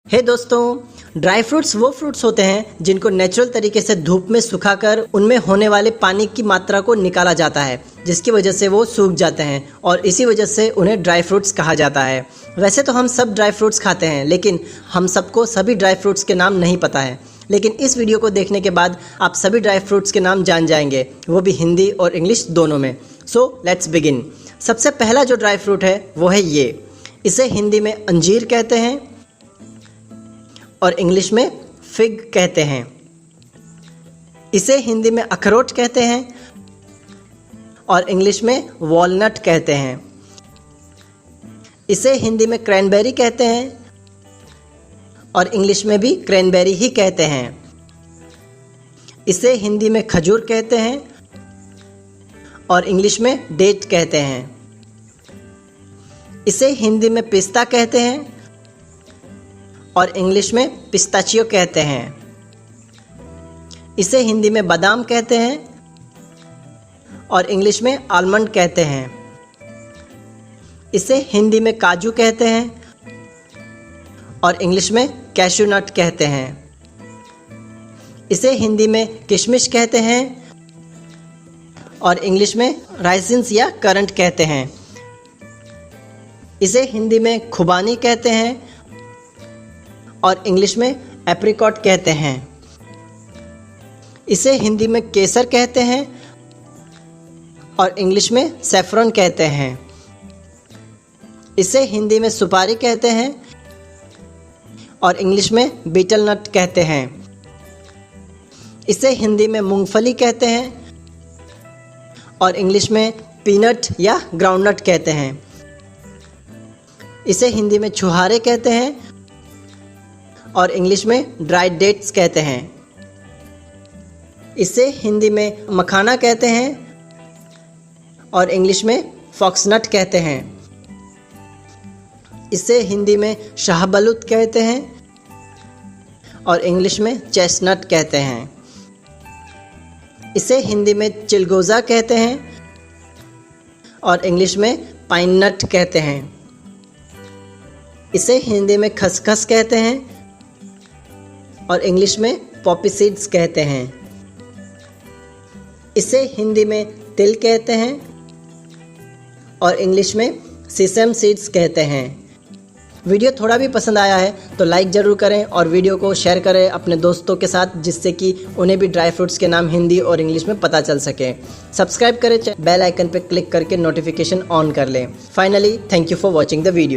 हे दोस्तों, dry fruits वो fruits होते हैं जिनको नेचुरल तरीके से धूप में सुखाकर उनमें होने वाले पानी की मात्रा को निकाला जाता है, जिसकी वजह से वो सूख जाते हैं और इसी वजह से उन्हें ड्राई फ्रूट्स कहा जाता है। वैसे तो हम सब ड्राई फ्रूट्स खाते हैं, लेकिन हम सबको सभी ड्राई फ्रूट्स के नाम नहीं पता है। लेकिन इस वीडियो को देखने के बाद आप सभी ड्राई फ्रूट्स के नाम जान जाएंगे, वो भी हिंदी और इंग्लिश दोनों में। So let's begin. सबसे पहला जो ड्राई फ्रूट है वो है ये। इसे हिंदी में अंजीर कहते हैं और इंग्लिश में फिग कहते हैं। इसे हिंदी में अखरोट कहते हैं और इंग्लिश में वॉलनट कहते हैं। इसे हिंदी में क्रैनबेरी कहते हैं और इंग्लिश में भी क्रैनबेरी ही कहते हैं। इसे हिंदी में खजूर कहते हैं और इंग्लिश में डेट कहते हैं। इसे हिंदी में पिस्ता कहते हैं और इंग्लिश में पिस्ताचियो कहते हैं। इसे हिंदी में बादाम कहते हैं और इंग्लिश में आलमंड कहते हैं। इसे हिंदी में काजू कहते हैं और इंग्लिश में कैशू नट कहते हैं। इसे हिंदी में किशमिश कहते हैं और इंग्लिश में राइसिन्स या करंट कहते हैं। इसे हिंदी में खुबानी कहते हैं और इंग्लिश में एप्रिकॉट कहते हैं। इसे हिंदी में केसर कहते हैं और इंग्लिश में सैफरन कहते हैं। इसे हिंदी में सुपारी कहते हैं और इंग्लिश में बीटल नट कहते हैं। इसे हिंदी में मूंगफली कहते हैं और इंग्लिश में पीनट या ग्राउंडनट कहते हैं। इसे हिंदी में छुहारे कहते हैं और इंग्लिश में ड्राइड डेट्स कहते हैं। इसे हिंदी में मखाना कहते हैं और इंग्लिश में फॉक्सनट कहते हैं। इसे हिंदी में शाहबलूत कहते हैं और इंग्लिश में चेस्टनट कहते हैं। इसे हिंदी में चिलगोज़ा कहते हैं और इंग्लिश में पाइन नट कहते हैं। इसे हिंदी में खसखस कहते हैं और इंग्लिश में पॉपी सीड्स कहते हैं। इसे हिंदी में तिल कहते हैं और इंग्लिश में सीसम सीड्स कहते हैं। वीडियो थोड़ा भी पसंद आया है तो लाइक ज़रूर करें और वीडियो को शेयर करें अपने दोस्तों के साथ, जिससे कि उन्हें भी ड्राई फ्रूट्स के नाम हिंदी और इंग्लिश में पता चल सके। सब्सक्राइब करें, बेल आइकन पर क्लिक करके नोटिफिकेशन ऑन कर लें। Finally, thank you for watching the video.